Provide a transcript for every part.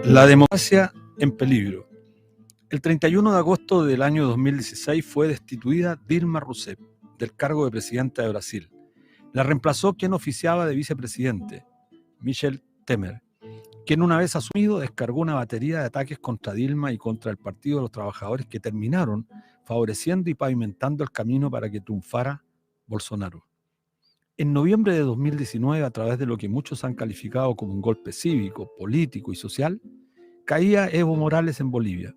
La democracia en peligro. El 31 de agosto del año 2016 fue destituida Dilma Rousseff del cargo de presidenta de Brasil. La reemplazó quien oficiaba de vicepresidente, Michel Temer, quien una vez asumido descargó una batería de ataques contra Dilma y contra el Partido de los Trabajadores que terminaron favoreciendo y pavimentando el camino para que triunfara Bolsonaro. En noviembre de 2019, a través de lo que muchos han calificado como un golpe cívico, político y social, caía Evo Morales en Bolivia.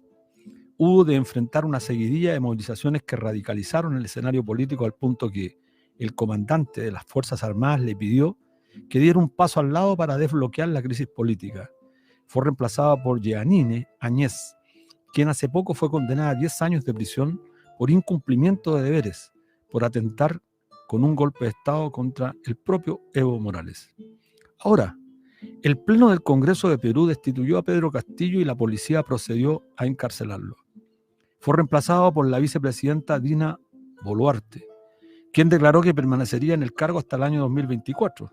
Hubo de enfrentar una seguidilla de movilizaciones que radicalizaron el escenario político al punto que el comandante de las Fuerzas Armadas le pidió que diera un paso al lado para desbloquear la crisis política. Fue reemplazada por Jeanine Áñez, quien hace poco fue condenada a 10 años de prisión por incumplimiento de deberes, por atentar con un golpe de Estado contra el propio Evo Morales. Ahora, el Pleno del Congreso de Perú destituyó a Pedro Castillo y la policía procedió a encarcelarlo. Fue reemplazado por la vicepresidenta Dina Boluarte, quien declaró que permanecería en el cargo hasta el año 2024.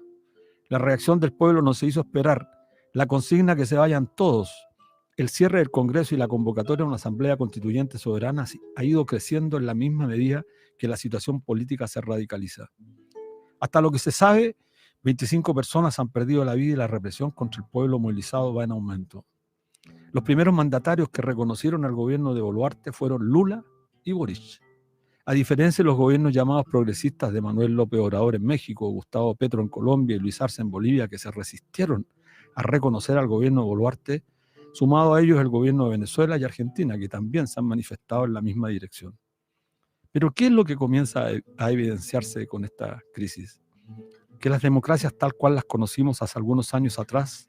La reacción del pueblo no se hizo esperar. La consigna que se vayan todos, el cierre del Congreso y la convocatoria a una asamblea constituyente soberana ha ido creciendo en la misma medida que la situación política se radicaliza. Hasta lo que se sabe, 25 personas han perdido la vida y la represión contra el pueblo movilizado va en aumento. Los primeros mandatarios que reconocieron al gobierno de Boluarte fueron Lula y Boric. A diferencia de los gobiernos llamados progresistas de Manuel López Obrador en México, Gustavo Petro en Colombia y Luis Arce en Bolivia, que se resistieron a reconocer al gobierno de Boluarte, sumado a ellos el gobierno de Venezuela y Argentina, que también se han manifestado en la misma dirección. Pero ¿qué es lo que comienza a evidenciarse con esta crisis? Que las democracias tal cual las conocimos hace algunos años atrás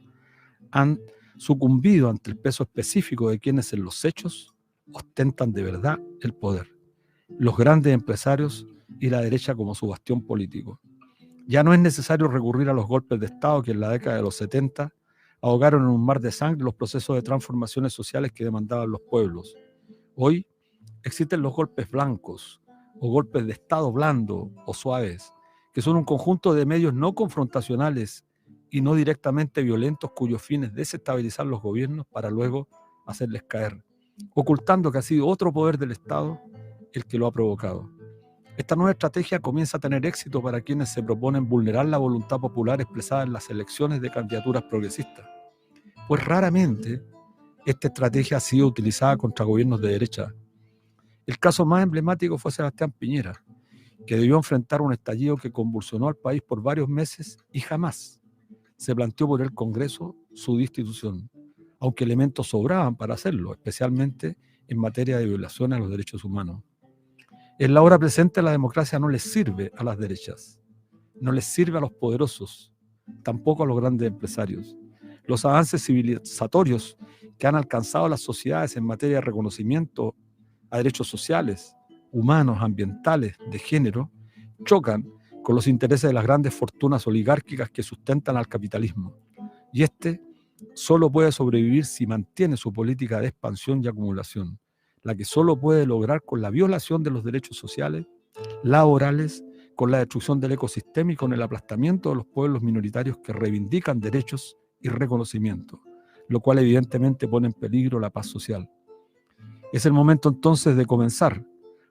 han sucumbido ante el peso específico de quienes en los hechos ostentan de verdad el poder, los grandes empresarios y la derecha como su bastión político. Ya no es necesario recurrir a los golpes de Estado que en la década de los 70 ahogaron en un mar de sangre los procesos de transformaciones sociales que demandaban los pueblos. Hoy existen los golpes blancos o golpes de Estado blando o suaves, que son un conjunto de medios no confrontacionales y no directamente violentos cuyos fines es desestabilizar los gobiernos para luego hacerles caer, ocultando que ha sido otro poder del Estado el que lo ha provocado. Esta nueva estrategia comienza a tener éxito para quienes se proponen vulnerar la voluntad popular expresada en las elecciones de candidaturas progresistas, pues raramente esta estrategia ha sido utilizada contra gobiernos de derecha. El caso más emblemático fue Sebastián Piñera, que debió enfrentar un estallido que convulsionó al país por varios meses y jamás se planteó por el Congreso su destitución, aunque elementos sobraban para hacerlo, especialmente en materia de violaciones a los derechos humanos. En la hora presente la democracia no les sirve a las derechas, no les sirve a los poderosos, tampoco a los grandes empresarios. Los avances civilizatorios que han alcanzado las sociedades en materia de reconocimiento a derechos sociales, humanos, ambientales, de género, chocan con los intereses de las grandes fortunas oligárquicas que sustentan al capitalismo. Y este solo puede sobrevivir si mantiene su política de expansión y acumulación, la que solo puede lograr con la violación de los derechos sociales, laborales, con la destrucción del ecosistema y con el aplastamiento de los pueblos minoritarios que reivindican derechos y reconocimiento, lo cual evidentemente pone en peligro la paz social. Es el momento entonces de comenzar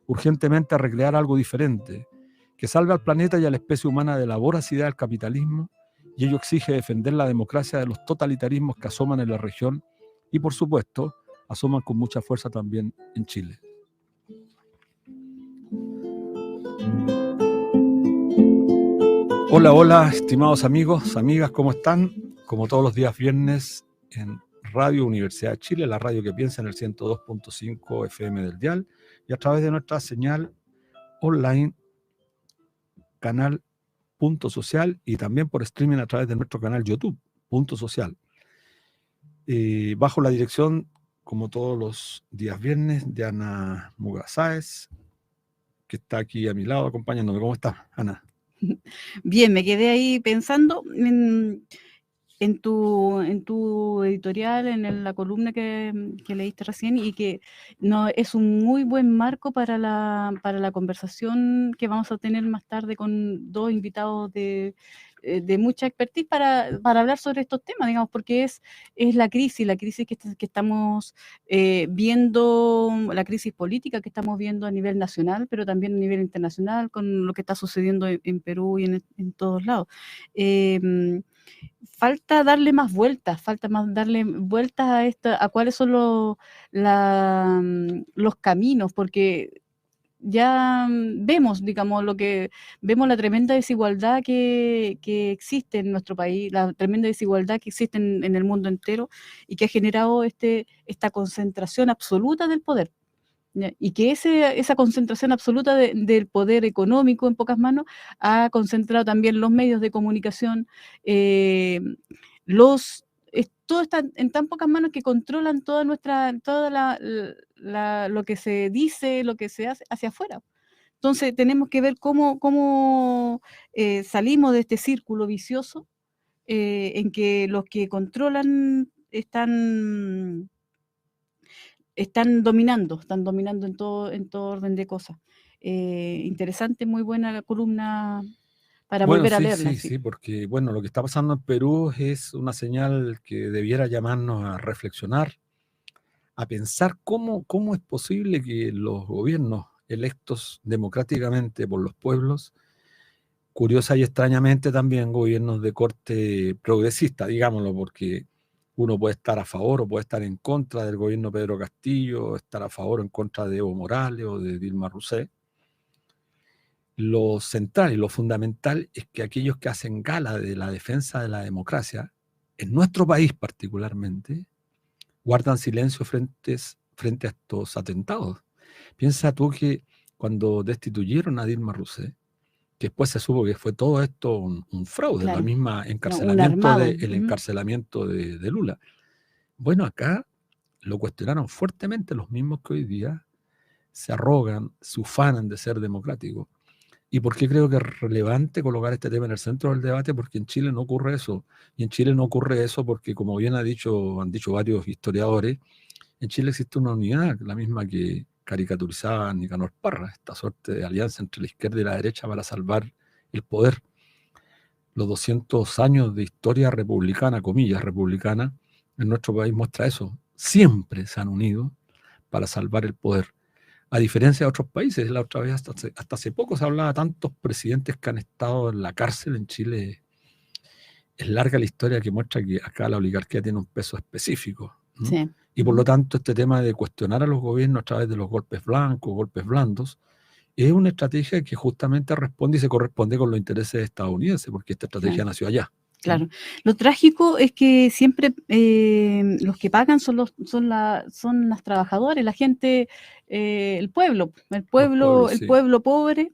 urgentemente a recrear algo diferente, que salve al planeta y a la especie humana de la voracidad del capitalismo, y ello exige defender la democracia de los totalitarismos que asoman en la región y, por supuesto, asoman con mucha fuerza también en Chile. Hola, hola, estimados amigos, amigas, ¿cómo están? Como todos los días viernes en Radio Universidad de Chile, la radio que piensa en el 102.5 FM del dial y a través de nuestra señal online, canal Punto Social, y también por streaming a través de nuestro canal YouTube, Punto Social. Bajo la dirección, como todos los días viernes, de Ana Mugasáez, que está aquí a mi lado acompañándome. ¿Cómo estás, Ana? Bien, me quedé ahí pensando en tu editorial, en la columna que leíste recién, y que no, es un muy buen marco para la conversación que vamos a tener más tarde con dos invitados de de mucha expertise para hablar sobre estos temas, digamos, porque es la crisis que estamos viendo, la crisis política que estamos viendo a nivel nacional, pero también a nivel internacional, con lo que está sucediendo en Perú y en todos lados. Falta darle más vueltas, a cuáles son los caminos, porque ya vemos, digamos, vemos la tremenda desigualdad que existe en nuestro país, la tremenda desigualdad que existe en el mundo entero y que ha generado esta concentración absoluta del poder. ¿Ya? Y que esa concentración absoluta del poder económico en pocas manos ha concentrado también los medios de comunicación, todo está en tan pocas manos que controlan lo que se dice, lo que se hace hacia afuera. Entonces tenemos que ver cómo salimos de este círculo vicioso en que los que controlan están dominando en todo orden de cosas. Interesante, muy buena la columna para Bueno, volver a sí, leerla. sí, sí, porque bueno, lo que está pasando en Perú es una señal que debiera llamarnos a reflexionar, a pensar cómo es posible que los gobiernos electos democráticamente por los pueblos, curiosa y extrañamente también gobiernos de corte progresista, digámoslo, porque uno puede estar a favor o puede estar en contra del gobierno de Pedro Castillo, estar a favor o en contra de Evo Morales o de Dilma Rousseff. Lo central y lo fundamental es que aquellos que hacen gala de la defensa de la democracia, en nuestro país particularmente, guardan silencio frente a estos atentados. Piensa tú que cuando destituyeron a Dilma Rousseff, que después se supo que fue todo esto un fraude, Claro, la misma un encarcelamiento armado. el encarcelamiento de Lula. Bueno, acá lo cuestionaron fuertemente los mismos que hoy día se arrogan, se ufanan de ser democráticos. ¿Y por qué creo que es relevante colocar este tema en el centro del debate? Porque en Chile no ocurre eso. Y en Chile no ocurre eso porque, como bien han dicho varios historiadores, en Chile existe una unidad, la misma que caricaturizaba Nicanor Parra, esta suerte de alianza entre la izquierda y la derecha para salvar el poder. Los 200 años de historia republicana, comillas, republicana, en nuestro país muestra eso. Siempre se han unido para salvar el poder. A diferencia de otros países, la otra vez hasta hace poco se hablaba de tantos presidentes que han estado en la cárcel. En Chile es larga la historia que muestra que acá la oligarquía tiene un peso específico, ¿no? Sí. Y por lo tanto este tema de cuestionar a los gobiernos a través de los golpes blancos, golpes blandos, es una estrategia que justamente responde y se corresponde con los intereses estadounidenses, porque esta estrategia Claro. nació allá. Claro. Lo trágico es que siempre los que pagan son las trabajadoras, la gente, el pueblo Sí. pobre,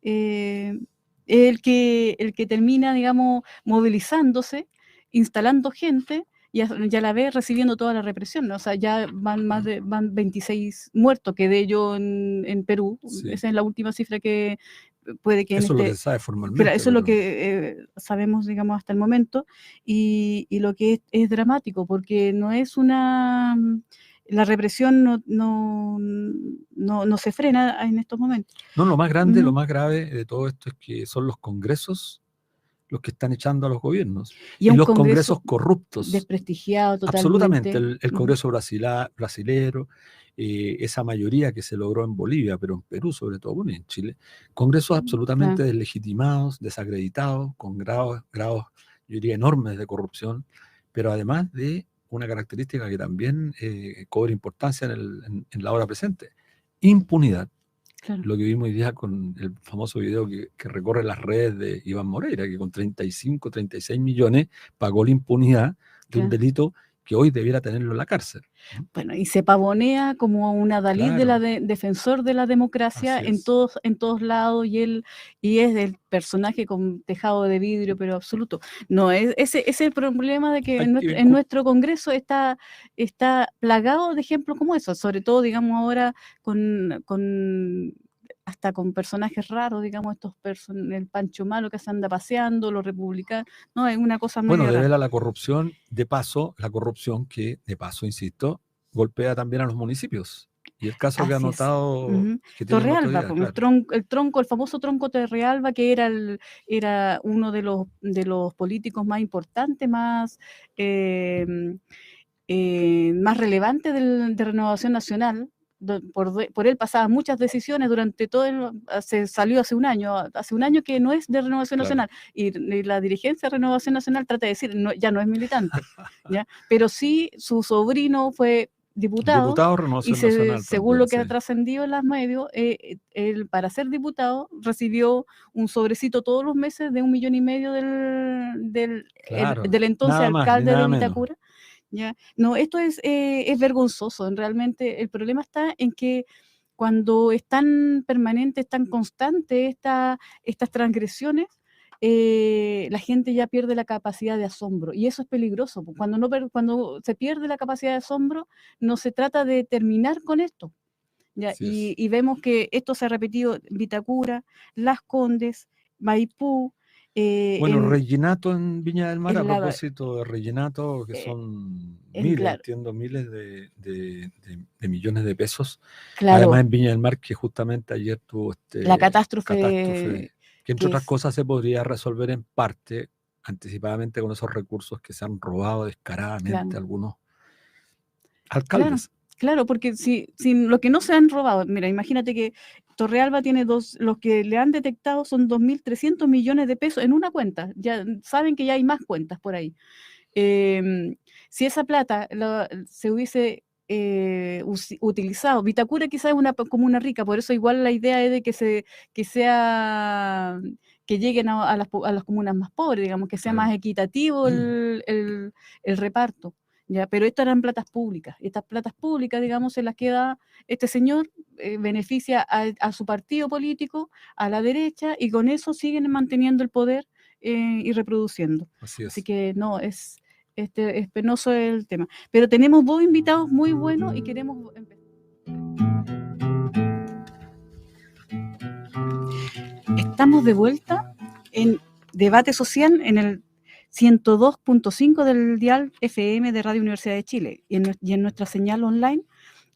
el que termina, digamos, movilizándose, instalando gente y a la vez recibiendo toda la represión, ¿no? O sea, ya van 26 muertos, que de ellos en Perú. Sí. Esa es la última cifra que puede que Eso es lo que se sabe formalmente. eso es lo que sabemos, digamos, hasta el momento, y lo que es dramático, porque no es la represión no se frena en estos momentos. No, lo más grande, lo más grave de todo esto es que son los congresos los que están echando a los gobiernos. Y los congresos corruptos. Desprestigiado totalmente. Absolutamente. El Congreso brasilero, esa mayoría que se logró en Bolivia, pero en Perú sobre todo, bueno, y en Chile. Congresos absolutamente deslegitimados, desacreditados, con grados, yo diría, enormes de corrupción, pero además de una característica que también cobra importancia en la hora presente: impunidad. Claro. Lo que vimos hoy día con el famoso video que recorre las redes de Iván Moreira, que con 35, 36 millones pagó la impunidad de un delito que hoy debiera tenerlo en la cárcel. Bueno, y se pavonea como un adalid defensor de la democracia en todos lados, y es el personaje con tejado de vidrio, pero absoluto. No, ese es el problema de que en nuestro Congreso está plagado de ejemplos como esos, sobre todo, digamos, ahora hasta con personajes raros, digamos, el Pancho Malo que se anda paseando, los republicanos. No, es una cosa muy rara. Devela la corrupción, la corrupción que, de paso, insisto, golpea también a los municipios Y el caso que ha Así es. notado, que tiene Torrealba, notoriedad, claro. el famoso tronco Torrealba, que era uno de los políticos más importantes, más relevantes de Renovación Nacional. Por él pasaban muchas decisiones durante salió hace un año que no es de Renovación Claro. Nacional, y la dirigencia de Renovación Nacional trata de decir, ya no es militante, ¿ya? Pero sí, su sobrino fue diputado, Diputado de y Renovación Nacional según también, lo que ha sí. trascendido en los medios, él, para ser diputado, recibió un sobrecito todos los meses de 1,5 millones Claro, del entonces nada más ni alcalde de nada menos. Vitacura. ¿Ya? No, esto es vergonzoso. Realmente el problema está en que cuando es tan permanente, es tan constante estas transgresiones, la gente ya pierde la capacidad de asombro, y eso es peligroso. Cuando se pierde la capacidad de asombro, no se trata de terminar con esto, ¿ya? Y vemos que esto se ha repetido en Vitacura, Las Condes, Maipú. Bueno, Reginato en Viña del Mar, a la, propósito de Reginato, que son miles, claro, entiendo, miles de millones de pesos. claro, Además, en Viña del Mar, que justamente ayer tuvo la catástrofe, catástrofe que entre que otras es, cosas se podría resolver en parte anticipadamente con esos recursos que se han robado descaradamente claro, algunos claro, alcaldes. claro, porque si lo que no se han robado, mira, imagínate que Torrealba tiene los que le han detectado son 2.300 millones de pesos en una cuenta. Ya saben que ya hay más cuentas por ahí. Si esa plata se hubiese utilizado, Vitacura quizás es una comuna rica, por eso igual la idea es de que lleguen a las comunas más pobres, digamos, que sea más equitativo el reparto. ¿Ya? Pero estas eran platas públicas. Estas platas públicas, digamos, se las queda este señor, beneficia a su partido político, a la derecha, y con eso siguen manteniendo el poder y reproduciendo. Así que no, es penoso el tema. Pero tenemos 2 invitados muy buenos y queremos empezar. Estamos de vuelta en Debate Social en el 102.5 del dial FM de Radio Universidad de Chile y en nuestra señal online,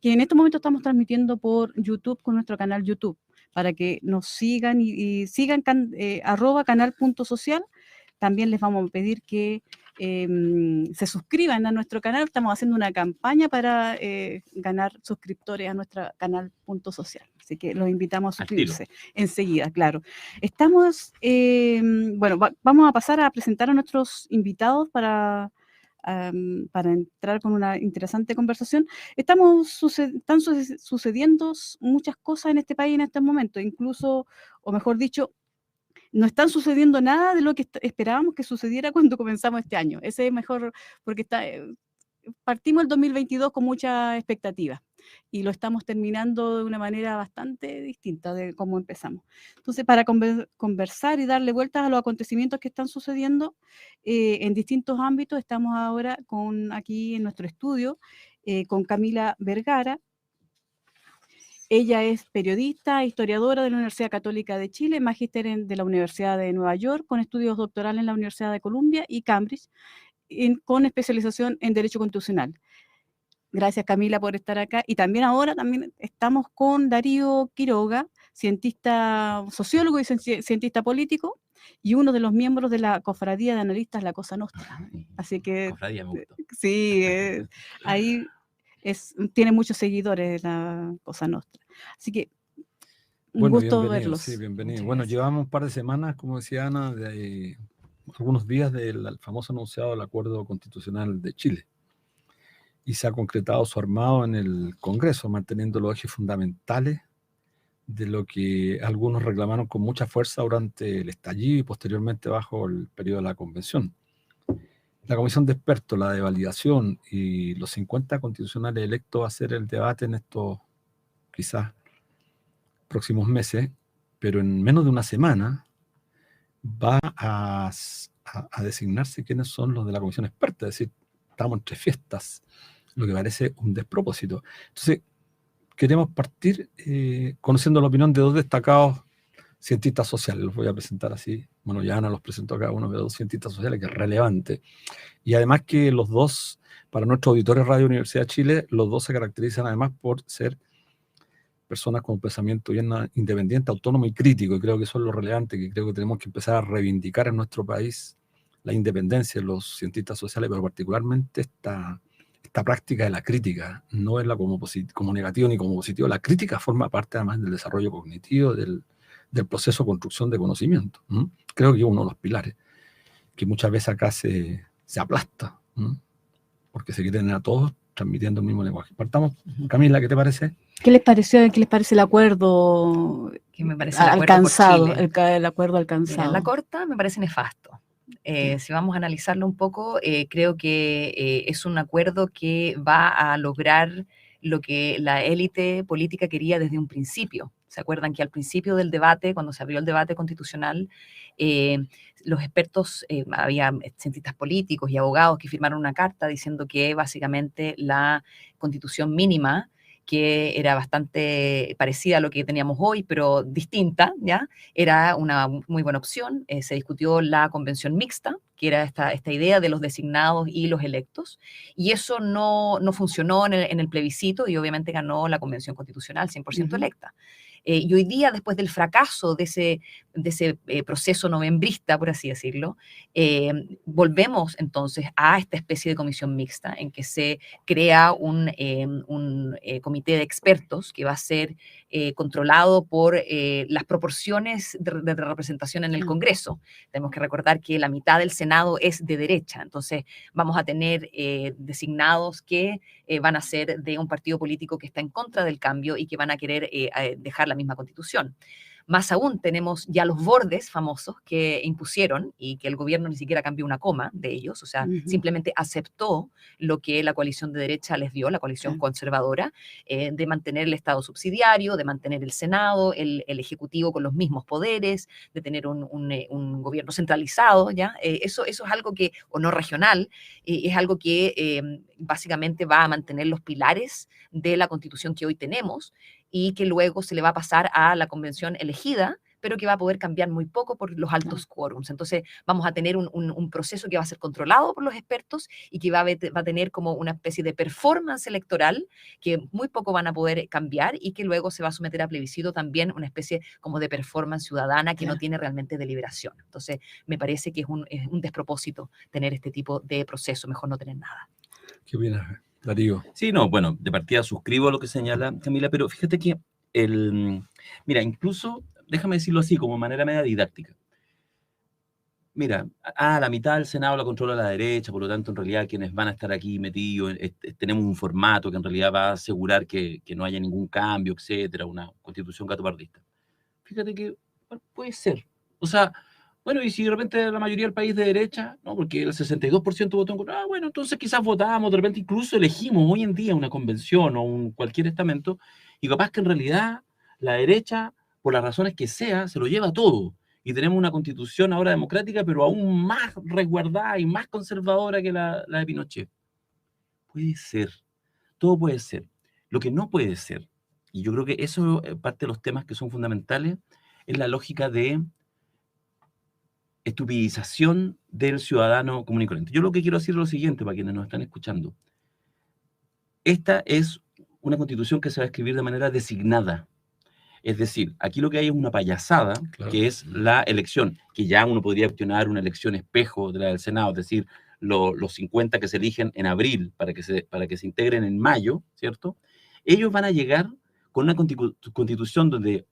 que en este momento estamos transmitiendo por YouTube con nuestro canal YouTube, para que nos sigan y sigan @canal.social. También les vamos a pedir que se suscriban a nuestro canal. Estamos haciendo una campaña para ganar suscriptores a nuestro canal.social. Así que los invitamos a suscribirse enseguida, claro. Estamos, vamos a pasar a presentar a nuestros invitados para entrar con una interesante conversación. Están sucediendo muchas cosas en este país en este momento, incluso, o mejor dicho, no están sucediendo nada de lo que esperábamos que sucediera cuando comenzamos este año. Ese es mejor, porque partimos el 2022 con mucha expectativa y lo estamos terminando de una manera bastante distinta de cómo empezamos. Entonces, para conversar y darle vueltas a los acontecimientos que están sucediendo en distintos ámbitos, estamos ahora aquí en nuestro estudio con Camila Vergara. Ella es periodista, historiadora de la Universidad Católica de Chile, magíster de la Universidad de Nueva York, con estudios doctorales en la Universidad de Columbia y Cambridge, con especialización en Derecho Constitucional. Gracias, Camila, por estar acá. Y también estamos con Darío Quiroga, cientista, sociólogo y cientista político, y uno de los miembros de la Cofradía de Analistas La Cosa Nostra. Así que, Cofradía, me gustó. Sí, ahí tiene muchos seguidores la Cosa Nostra. Así que un gusto verlos. Sí, bienvenido. Bueno, llevamos un par de semanas, como decía Ana, algunos días del famoso anunciado del Acuerdo Constitucional de Chile. Y se ha concretado su armado en el Congreso, manteniendo los ejes fundamentales de lo que algunos reclamaron con mucha fuerza durante el estallido y posteriormente bajo el periodo de la convención. La comisión de expertos, la de validación y los 50 constitucionales electos va a ser el debate en estos quizás próximos meses, pero en menos de una semana va a designarse quiénes son los de la comisión experta, es decir, estamos entre fiestas, lo que parece un despropósito. Entonces, queremos partir conociendo la opinión de dos destacados cientistas sociales. Los voy a presentar así. Bueno, ya Ana los presentó a cada uno de dos cientistas sociales, que es relevante. Y además que los dos, para nuestros auditores Radio Universidad de Chile, los dos se caracterizan además por ser personas con un pensamiento bien independiente, autónomo y crítico, y creo que eso es lo relevante, que creo que tenemos que empezar a reivindicar en nuestro país la independencia de los cientistas sociales, pero particularmente esta práctica de la crítica, no verla como negativo ni como positivo. La crítica forma parte además del desarrollo cognitivo, del proceso de construcción de conocimiento. Creo que es uno de los pilares, que muchas veces acá se aplasta, porque se quieren a todos transmitiendo el mismo lenguaje. Partamos, Camila, ¿qué te parece? ¿Qué les parece el acuerdo ¿Qué me parece el acuerdo alcanzado? por Chile? El acuerdo Mira, alcanzado. en la corta me parece nefasto. Si vamos a analizarlo un poco, creo que es un acuerdo que va a lograr lo que la élite política quería desde un principio. ¿Se acuerdan que al principio del debate, cuando se abrió el debate constitucional, los expertos, había cientistas políticos y abogados que firmaron una carta diciendo que básicamente la constitución mínima, que era bastante parecida a lo que teníamos hoy, pero distinta, ¿ya? Era una muy buena opción. Se discutió la convención mixta, que era esta idea de los designados y los electos, y eso no funcionó en el plebiscito, y obviamente ganó la convención constitucional 100% electa. Y hoy día, después del fracaso de ese proceso novembrista, por así decirlo, volvemos entonces a esta especie de comisión mixta en que se crea un comité de expertos que va a ser controlado por las proporciones de representación en el Congreso. Tenemos que recordar que la mitad del Senado es de derecha, entonces vamos a tener designados que van a ser de un partido político que está en contra del cambio y que van a querer dejar la misma constitución. Más aún, tenemos ya los bordes famosos que impusieron y que el gobierno ni siquiera cambió una coma de ellos, o sea, simplemente aceptó lo que la coalición de derecha les dio, la coalición conservadora, de mantener el Estado subsidiario, de mantener el Senado, el Ejecutivo con los mismos poderes, de tener un gobierno centralizado, ¿ya? Eso es algo que, o no regional, es algo que básicamente va a mantener los pilares de la Constitución que hoy tenemos, y que luego se le va a pasar a la convención elegida, pero que va a poder cambiar muy poco por los altos quórums. Entonces vamos a tener un proceso que va a ser controlado por los expertos y que va a tener como una especie de performance electoral que muy poco van a poder cambiar, y que luego se va a someter a plebiscito también, una especie como de performance ciudadana que no tiene realmente deliberación. Entonces me parece que es un despropósito tener este tipo de proceso, mejor no tener nada. ¿Qué opinas, Darío? Sí, no, bueno, de partida suscribo lo que señala Camila, pero fíjate que mira, incluso, déjame decirlo así, como manera media didáctica. Mira, la mitad del Senado la controla la derecha, por lo tanto, en realidad, quienes van a estar aquí metidos, tenemos un formato que en realidad va a asegurar que no haya ningún cambio, etcétera, una constitución gatopardista. Fíjate que, bueno, puede ser. O sea, bueno, y si de repente la mayoría del país es de derecha, ¿no? Porque el 62% votó en contra, bueno, entonces quizás votamos, de repente incluso elegimos hoy en día una convención o cualquier estamento, y capaz que en realidad la derecha, por las razones que sea, se lo lleva todo. Y tenemos una constitución ahora democrática, pero aún más resguardada y más conservadora que la de Pinochet. Puede ser, todo puede ser. Lo que no puede ser, y yo creo que eso es parte de los temas que son fundamentales, es la lógica de estupidización del ciudadano común y corriente. Yo lo que quiero decir es lo siguiente, para quienes nos están escuchando. Esta es una constitución que se va a escribir de manera designada. Es decir, aquí lo que hay es una payasada, claro, que es la elección, que ya uno podría cuestionar una elección espejo de la del Senado, es decir, los 50 que se eligen en abril para que se integren en mayo, ¿cierto? Ellos van a llegar con una constitución donde,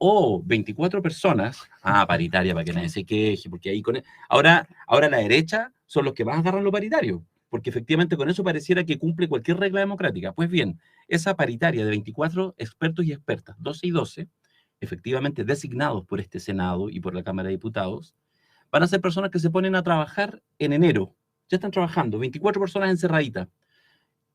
24 personas, paritaria para que nadie se queje, porque ahí ahora la derecha son los que más agarran lo paritario, porque efectivamente con eso pareciera que cumple cualquier regla democrática. Pues bien, esa paritaria de 24 expertos y expertas, 12 y 12, efectivamente designados por este Senado y por la Cámara de Diputados, van a ser personas que se ponen a trabajar en enero. Ya están trabajando, 24 personas encerraditas.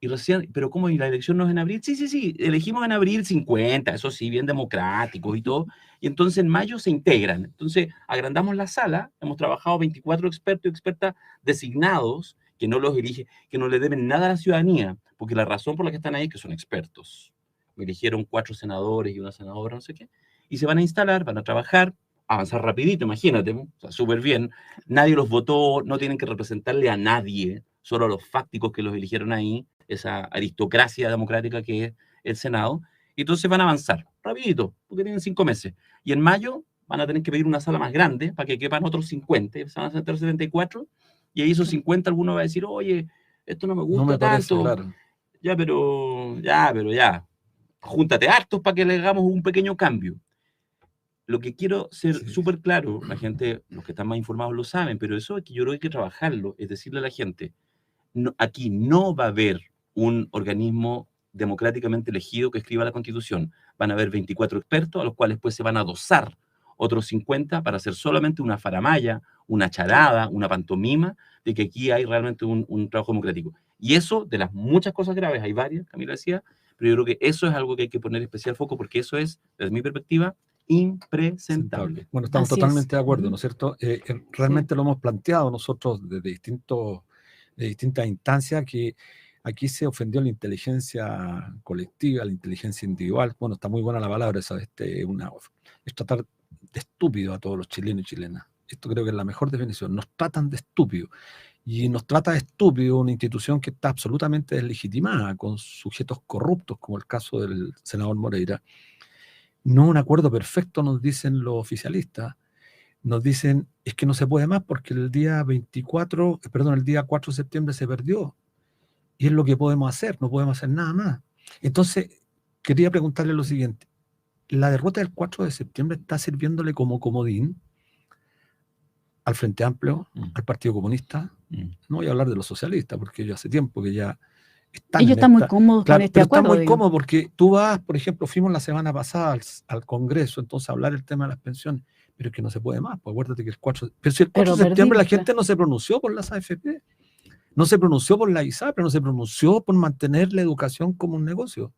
Y recién, pero ¿cómo? ¿Y la elección no es en abril? Sí, elegimos en abril 50, eso sí, bien democráticos y todo, y entonces en mayo se integran. Entonces agrandamos la sala, hemos trabajado 24 expertos y expertas designados, que no los elige, que no le deben nada a la ciudadanía, porque la razón por la que están ahí es que son expertos. Me eligieron 4 senadores y una senadora, no sé qué, y se van a instalar, van a trabajar, avanzar rapidito, imagínate, o sea, súper bien. Nadie los votó, no tienen que representarle a nadie, solo a los fácticos que los eligieron ahí, esa aristocracia democrática que es el Senado, y entonces van a avanzar rapidito, porque tienen 5 meses. Y en mayo van a tener que pedir una sala más grande para que quepan otros 50, se van a sentar 74, y ahí esos 50 algunos va a decir, oye, esto no me No gusta me parece, tanto, claro. ya, júntate hartos para que le hagamos un pequeño cambio. Lo que quiero ser Sí. súper claro, la gente, los que están más informados lo saben, pero eso es que yo creo que hay que trabajarlo, es decirle a la gente, aquí no va a haber un organismo democráticamente elegido que escriba la Constitución. Van a haber 24 expertos, a los cuales pues se van a dosar otros 50 para hacer solamente una faramalla, una charada, una pantomima, de que aquí hay realmente un trabajo democrático. Y eso, de las muchas cosas graves, hay varias, Camila decía, pero yo creo que eso es algo que hay que poner especial foco, porque eso es, desde mi perspectiva, impresentable. Bueno, estamos Así es. totalmente de acuerdo, Ujú. ¿no es cierto? Realmente lo hemos planteado nosotros desde distintas instancias, que aquí se ofendió la inteligencia colectiva, la inteligencia individual. Bueno, está muy buena la palabra esa, es tratar de estúpido a todos los chilenos y chilenas. Esto creo que es la mejor definición. Nos tratan de estúpido. Y nos trata de estúpido una institución que está absolutamente deslegitimada, con sujetos corruptos, como el caso del senador Moreira. No un acuerdo perfecto, nos dicen los oficialistas. Nos dicen, es que no se puede más porque el día 4 de septiembre se perdió. Y es lo que podemos hacer, no podemos hacer nada más. Entonces, quería preguntarle lo siguiente. ¿La derrota del 4 de septiembre está sirviéndole como comodín al Frente Amplio, al Partido Comunista? No voy a hablar de los socialistas, porque ellos hace tiempo que ya están Ellos en están muy esta. cómodos con Claro, este pero está acuerdo, muy digo. cómodo porque tú vas, por ejemplo, fuimos la semana pasada al Congreso, entonces a hablar el tema de las pensiones, pero es que no se puede más, pues acuérdate que pero si el 4 Pero de septiembre la perdimos, gente no se pronunció por las AFP, no se pronunció por la ISAPRE, no se pronunció por mantener la educación como un negocio.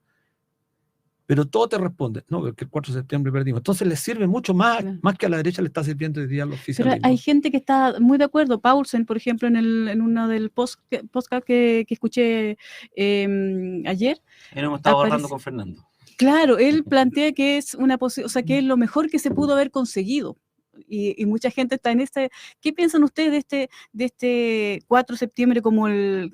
Pero todo te responde, no, porque el 4 de septiembre perdimos. Entonces les sirve mucho más, Claro. más que a la derecha le está sirviendo hoy día al Pero oficialismo. hay gente que está muy de acuerdo. Paulsen, por ejemplo, en uno del podcast que escuché ayer. Ahí nos hemos estado Aparece- agarrando con Fernando. Claro, él plantea que es o sea, que es lo mejor que se pudo haber conseguido. Y mucha gente está en este. ¿Qué piensan ustedes de este 4 de septiembre como el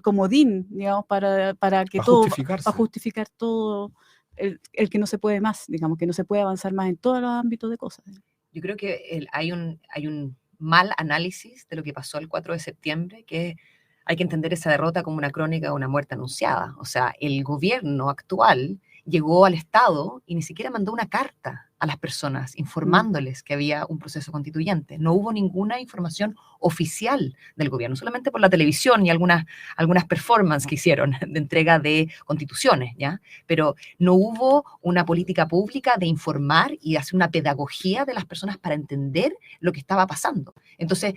comodín, digamos, para que Para todo, justificarse. para justificar todo, el que no se puede más, digamos, que no se puede avanzar más en todos los ámbitos de cosas? Yo creo que hay un mal análisis de lo que pasó el 4 de septiembre, que hay que entender esa derrota como una crónica de una muerte anunciada. O sea, el gobierno actual llegó al Estado y ni siquiera mandó una carta a las personas informándoles que había un proceso constituyente. No hubo ninguna información oficial del gobierno, solamente por la televisión y algunas performances que hicieron de entrega de constituciones, ¿ya? Pero no hubo una política pública de informar y hacer una pedagogía de las personas para entender lo que estaba pasando. Entonces,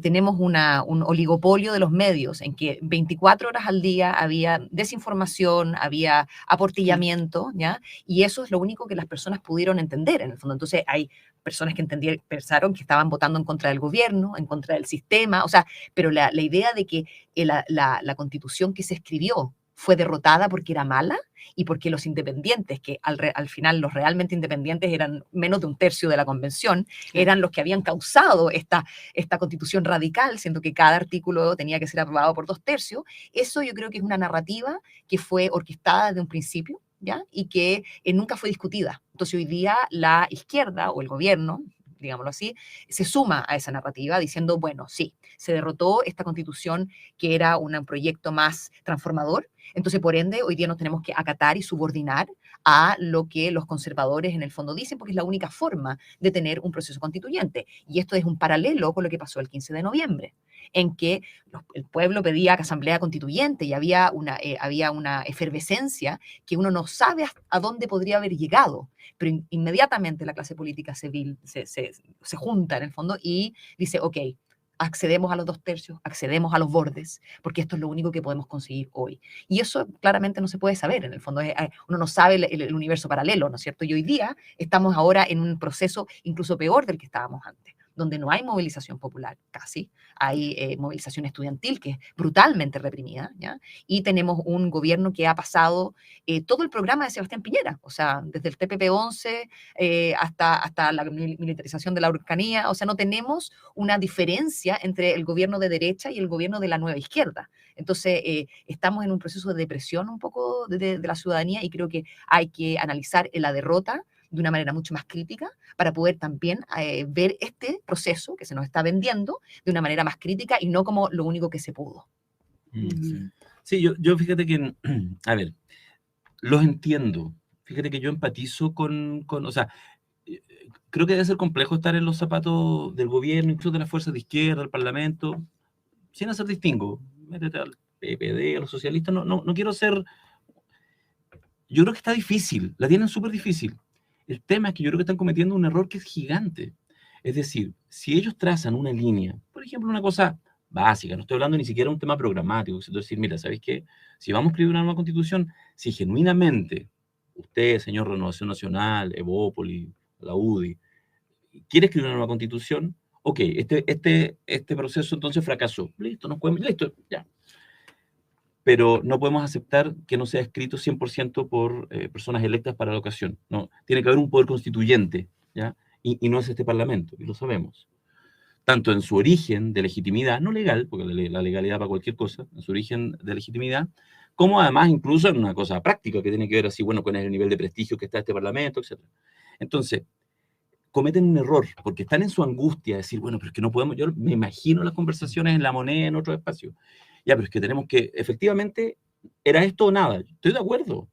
tenemos un oligopolio de los medios en que 24 horas al día había desinformación, había aportillamiento, ¿ya? Y eso es lo único que las personas pudieron entender en el fondo. Entonces, hay personas que pensaron que estaban votando en contra del gobierno, en contra del sistema, o sea, pero la idea de que la constitución que se escribió fue derrotada porque era mala y porque los independientes, que al final los realmente independientes eran menos de un tercio de la convención, eran los que habían causado esta constitución radical, siendo que cada artículo tenía que ser aprobado por 2/3. Eso yo creo que es una narrativa que fue orquestada desde un principio, ¿ya? Y que nunca fue discutida. Entonces hoy día la izquierda o el gobierno, digámoslo así, se suma a esa narrativa diciendo, bueno, sí, se derrotó esta constitución que era un proyecto más transformador, entonces por ende hoy día nos tenemos que acatar y subordinar a lo que los conservadores en el fondo dicen, porque es la única forma de tener un proceso constituyente. Y esto es un paralelo con lo que pasó el 15 de noviembre, en que el pueblo pedía asamblea constituyente y había una efervescencia que uno no sabe a dónde podría haber llegado, pero inmediatamente la clase política civil se junta en el fondo y dice, ok, accedemos a los 2/3, accedemos a los bordes, porque esto es lo único que podemos conseguir hoy. Y eso claramente no se puede saber, en el fondo uno no sabe el universo paralelo, ¿no es cierto? Y hoy día estamos ahora en un proceso incluso peor del que estábamos antes, donde no hay movilización popular, casi. Hay movilización estudiantil que es brutalmente reprimida, ¿ya? Y tenemos un gobierno que ha pasado todo el programa de Sebastián Piñera, o sea, desde el TPP-11 hasta la militarización de la Araucanía. O sea, no tenemos una diferencia entre el gobierno de derecha y el gobierno de la nueva izquierda. Entonces, estamos en un proceso de depresión un poco de la ciudadanía, y creo que hay que analizar la derrota de una manera mucho más crítica para poder también ver este proceso que se nos está vendiendo de una manera más crítica y no como lo único que se pudo. Sí, sí, yo fíjate que, a ver, los entiendo. Fíjate que yo empatizo o sea, creo que debe ser complejo estar en los zapatos del gobierno, incluso de las fuerzas de izquierda, del Parlamento, sin hacer distingo. Métete al PPD, a los socialistas, no quiero ser... Yo creo que está difícil, la tienen súper difícil. El tema es que yo creo que están cometiendo un error que es gigante. Es decir, si ellos trazan una línea, por ejemplo, una cosa básica, no estoy hablando ni siquiera de un tema programático, es decir, mira, ¿sabéis qué? Si vamos a escribir una nueva constitución, si genuinamente usted, señor Renovación Nacional, Evópoli, la UDI, quiere escribir una nueva constitución, ok, este proceso entonces fracasó. Listo, nos podemos, listo, ya. Pero no podemos aceptar que no sea escrito 100% por personas electas para la ocasión. No, tiene que haber un poder constituyente, ¿ya? Y no es este Parlamento, y lo sabemos. Tanto en su origen de legitimidad, no legal, porque la legalidad para cualquier cosa, en su origen de legitimidad, como además incluso en una cosa práctica que tiene que ver así, bueno, con el nivel de prestigio que está este Parlamento, etc. Entonces, cometen un error, porque están en su angustia de decir, bueno, pero es que no podemos, yo me imagino las conversaciones en La Moneda, en otros espacios. Ya, pero es que tenemos que, efectivamente, ¿era esto o nada? Estoy de acuerdo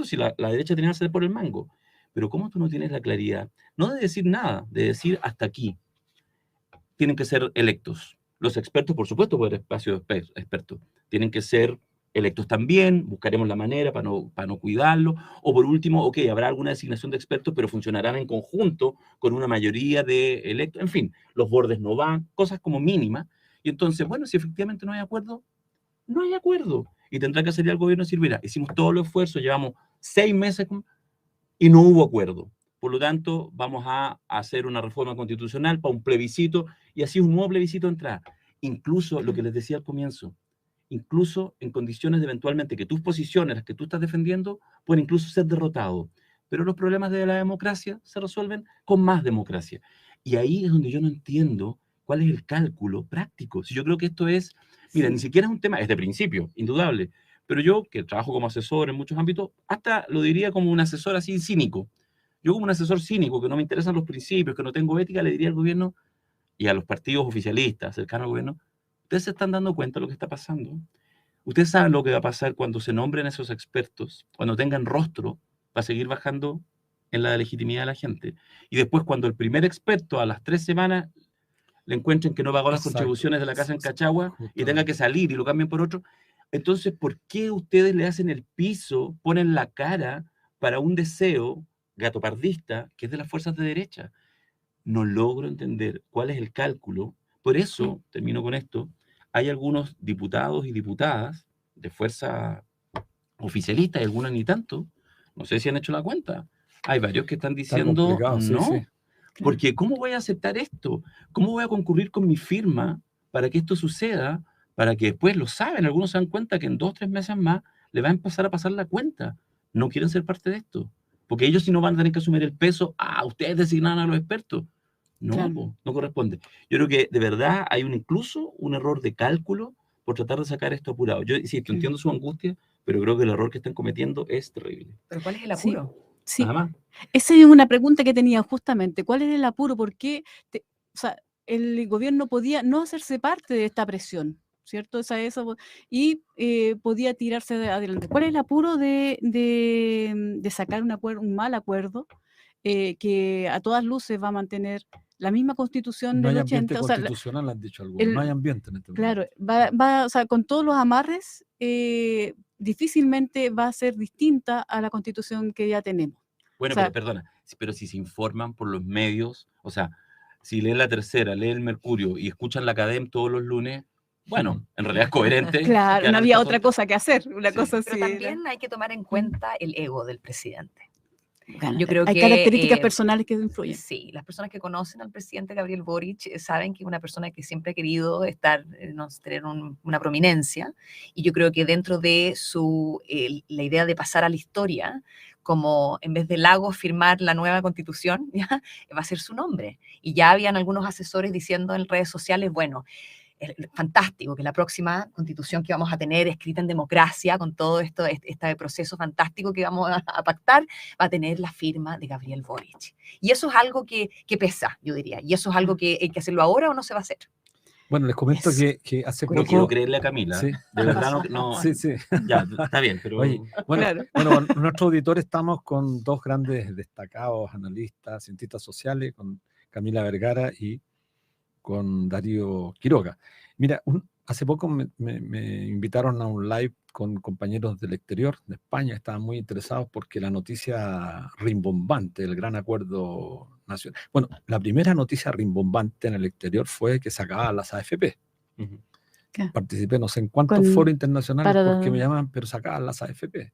si la derecha tenía que hacer por el mango, pero ¿cómo tú no tienes la claridad? No de decir nada, de decir hasta aquí. Tienen que ser electos. Los expertos, por supuesto, por el espacio de expertos, tienen que ser electos también, buscaremos la manera para no cuidarlo, o por último, ok, habrá alguna designación de expertos, pero funcionarán en conjunto con una mayoría de electos, en fin, los bordes no van, cosas como mínimas, y entonces, bueno, si efectivamente no hay acuerdo, no hay acuerdo, y tendrá que salir al gobierno y decir, mira, hicimos todos los esfuerzos, llevamos 6 meses y no hubo acuerdo. Por lo tanto, vamos a hacer una reforma constitucional para un plebiscito, y así un nuevo plebiscito entrará. Incluso lo que les decía al comienzo, incluso en condiciones de eventualmente que tus posiciones, las que tú estás defendiendo, pueden incluso ser derrotados. Pero los problemas de la democracia se resuelven con más democracia. Y ahí es donde yo no entiendo cuál es el cálculo práctico. Si yo creo que esto es, mira, ni siquiera es un tema, es de principio, indudable. Pero yo, que trabajo como asesor en muchos ámbitos, hasta lo diría como un asesor así cínico. Yo como un asesor cínico, que no me interesan los principios, que no tengo ética, le diría al gobierno y a los partidos oficialistas cercanos al gobierno, ustedes se están dando cuenta de lo que está pasando. Ustedes saben lo que va a pasar cuando se nombren esos expertos, cuando tengan rostro, va a seguir bajando en la legitimidad de la gente. Y después, cuando el primer experto a las 3 semanas le encuentren que no pagó las contribuciones de la casa en Cachagua y tenga que salir y lo cambien por otro, entonces, ¿por qué ustedes le hacen el piso, ponen la cara para un deseo gatopardista que es de las fuerzas de derecha? No logro entender cuál es el cálculo. Por eso, termino con esto, hay algunos diputados y diputadas de fuerza oficialista, y algunas ni tanto, no sé si han hecho la cuenta. Hay varios que están diciendo no, sí. porque ¿cómo voy a aceptar esto? ¿Cómo voy a concurrir con mi firma para que esto suceda? Para que después lo saben, algunos se dan cuenta que en 2 o 3 meses más le va a empezar a pasar la cuenta. No quieren ser parte de esto, porque ellos sí no van a tener que asumir el peso. Ustedes designan a los expertos. No, Claro. no corresponde. Yo creo que de verdad hay incluso un error de cálculo por tratar de sacar esto apurado. Yo insisto, entiendo su angustia, pero creo que el error que están cometiendo es terrible. ¿Pero cuál es el Sí, apuro? sí. Nada más. Esa es una pregunta que tenía justamente. ¿Cuál es el apuro? ¿Por qué o sea, el gobierno podía no hacerse parte de esta presión? ¿Cierto? Y podía tirarse adelante. ¿Cuál es el apuro de sacar un mal acuerdo que a todas luces va a mantener la misma constitución No hay del ambiente 80? O sea, constitucional, han dicho algunos. No hay ambiente en este claro, momento. o sea, con todos los amarres, difícilmente va a ser distinta a la constitución que ya tenemos. Bueno, O sea, pero perdona, pero si se informan por los medios, o sea, si leen La Tercera, leen El Mercurio y escuchan la Academ todos los lunes, bueno, en realidad es coherente. claro, que no hagan había esta otra tonta. cosa que hacer, una Sí. cosa Pero así era. también hay que tomar en cuenta el ego del presidente. Yo creo hay que, características personales que influyen. Sí, las personas que conocen al presidente Gabriel Boric saben que es una persona que siempre ha querido estar, tener una prominencia, y yo creo que dentro de la idea de pasar a la historia, como en vez de Lagos firmar la nueva constitución, ¿ya? Va a ser su nombre. Y ya habían algunos asesores diciendo en redes sociales, bueno, fantástico, que la próxima constitución que vamos a tener escrita en democracia, con todo esto, este proceso fantástico que vamos a pactar, va a tener la firma de Gabriel Boric. Y eso es algo que pesa, yo diría, y eso es algo que hay que hacerlo ahora o no se va a hacer. Bueno, les comento Eso. que hace No quiero poco... creerle a Camila. Sí. De verdad no. Sí, sí. Ya, está bien, pero... Oye, bueno, Claro. bueno, nuestro auditor estamos con dos grandes destacados analistas, cientistas sociales, con Camila Vergara y con Darío Quiroga. Mira, hace poco me invitaron a un live con compañeros del exterior, de España, estaban muy interesados porque la noticia rimbombante, el gran acuerdo nacional. Bueno, la primera noticia rimbombante en el exterior fue que se acababan las AFP. Ujú. Participé no sé en cuántos foros internacionales porque me llaman, pero se acaban las AFP.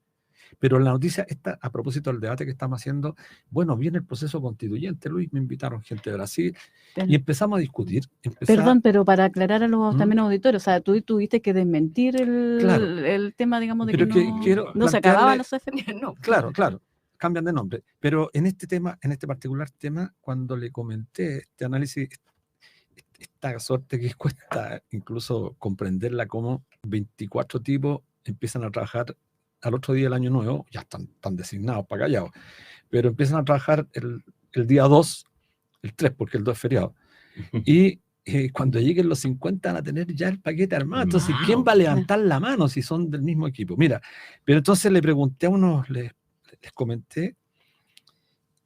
Pero la noticia esta, a propósito del debate que estamos haciendo, bueno, viene el proceso constituyente, Luis, me invitaron gente de Brasil y empezamos a discutir. Perdón, pero para aclarar a los ¿Mm? también auditores, o sea, tú tuviste que desmentir Claro. el tema, digamos, de Pero que no se acababan las AFP. No. Claro, cambian de nombre. Pero en este tema, en este particular tema, cuando le comenté este análisis, esta suerte que cuesta incluso comprenderla, como 24 tipos empiezan a trabajar al otro día del año nuevo, ya están designados para callados, pero empiezan a trabajar el día 2, el 3, porque el 2 es feriado, y cuando lleguen los 50 van a tener ya el paquete armado. Entonces, ¿quién va a levantar la mano si son del mismo equipo? Mira, pero entonces le pregunté a unos, les comenté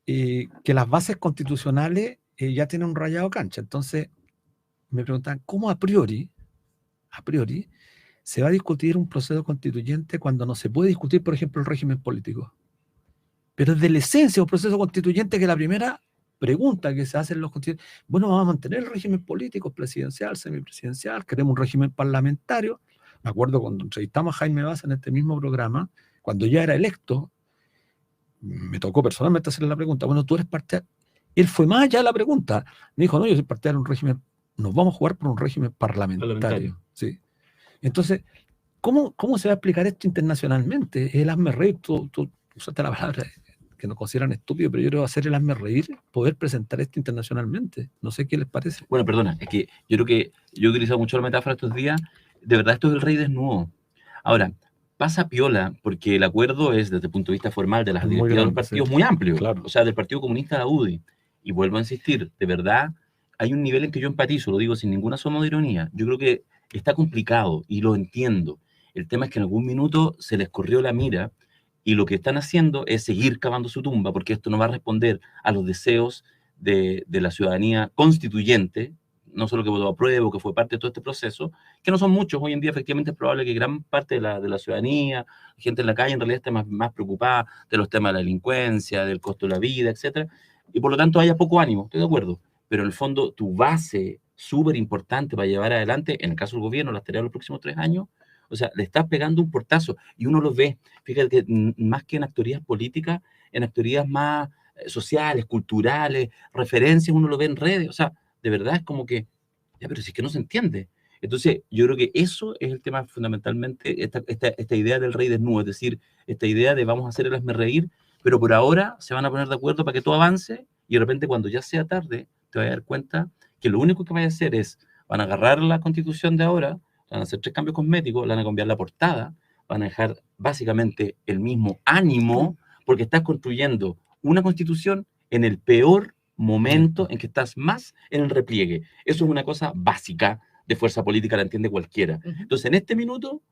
que las bases constitucionales ya tienen un rayado cancha. Entonces, me preguntan, ¿cómo a priori se va a discutir un proceso constituyente cuando no se puede discutir, por ejemplo, el régimen político? Pero es de la esencia un proceso constituyente que la primera pregunta que se hacen los constituyentes, bueno, vamos a mantener el régimen político, presidencial, semipresidencial, queremos un régimen parlamentario. Me acuerdo cuando entrevistamos a Jaime Baza en este mismo programa, cuando ya era electo, me tocó personalmente hacerle la pregunta, bueno, tú eres partidario. Él fue más allá de la pregunta. Me dijo, no, yo soy partidario de un régimen, nos vamos a jugar por un régimen parlamentario. Sí. Entonces, ¿cómo se va a explicar esto internacionalmente? El hazme reír, tú usaste la palabra que nos consideran estúpido, pero yo creo hacer el hazme reír, poder presentar esto internacionalmente. No sé qué les parece. Bueno, perdona, es que yo creo que yo he utilizado mucho la metáfora estos días. De verdad, esto es el rey desnudo. Ahora, pasa piola, porque el acuerdo es, desde el punto de vista formal de las directivas de los partidos, sí, muy amplio. Claro. O sea, del Partido Comunista a la UDI. Y vuelvo a insistir, de verdad, hay un nivel en que yo empatizo, lo digo sin ninguna soma de ironía. Yo creo que está complicado y lo entiendo. El tema es que en algún minuto se les corrió la mira y lo que están haciendo es seguir cavando su tumba, porque esto no va a responder a los deseos de la ciudadanía constituyente, no solo que votó a prueba, que fue parte de todo este proceso, que no son muchos. Hoy en día efectivamente es probable que gran parte de la ciudadanía, gente en la calle, en realidad esté más preocupada de los temas de la delincuencia, del costo de la vida, etcétera, y por lo tanto haya poco ánimo, estoy de acuerdo, pero en el fondo tu base súper importante para llevar adelante, en el caso del gobierno, las tareas de los próximos 3 años, o sea, le estás pegando un portazo y uno lo ve. Fíjate que más que en actorías políticas, en actorías más sociales, culturales, referencias, uno lo ve en redes. O sea, de verdad es como que, ya, pero si es que no se entiende. Entonces, yo creo que eso es el tema fundamentalmente, esta idea del rey desnudo, es decir, esta idea de vamos a hacer el hazme reír, pero por ahora se van a poner de acuerdo para que todo avance y de repente cuando ya sea tarde, te vas a dar cuenta que lo único que van a hacer es, van a agarrar la constitución de ahora, van a hacer 3 cambios cosméticos, van a cambiar la portada, van a dejar básicamente el mismo ánimo, porque estás construyendo una constitución en el peor momento en que estás más en el repliegue. Eso es una cosa básica de fuerza política, la entiende cualquiera. Entonces, en este minuto,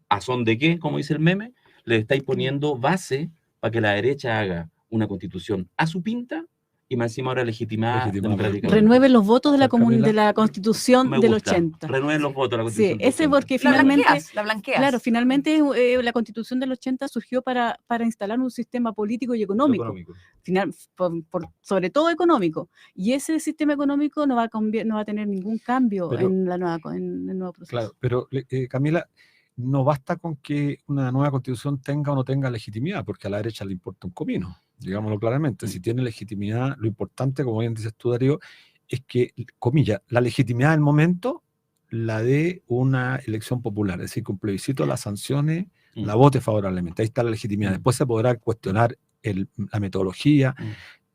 ¿a son de qué? Como dice el meme, le estáis poniendo base para que la derecha haga una constitución a su pinta y más encima ahora legitimada democráticamente. Renueven los votos de la Constitución del 80. Renueven los votos de la Constitución del 80. Sí, ese porque finalmente... La blanqueas. Claro, finalmente la Constitución del 80 surgió para instalar un sistema político y económico. Sobre todo económico. Y ese sistema económico no va a tener ningún cambio en el nuevo proceso. Claro, pero Camila, no basta con que una nueva Constitución tenga o no tenga legitimidad, porque a la derecha le importa un comino. digámoslo claramente. Si tiene legitimidad, lo importante, como bien dices tú, Darío, es que, comillas, la legitimidad del momento la de una elección popular, es decir, que un plebiscito la sancione, la vote favorablemente. Ahí está la legitimidad. Después se podrá cuestionar la metodología,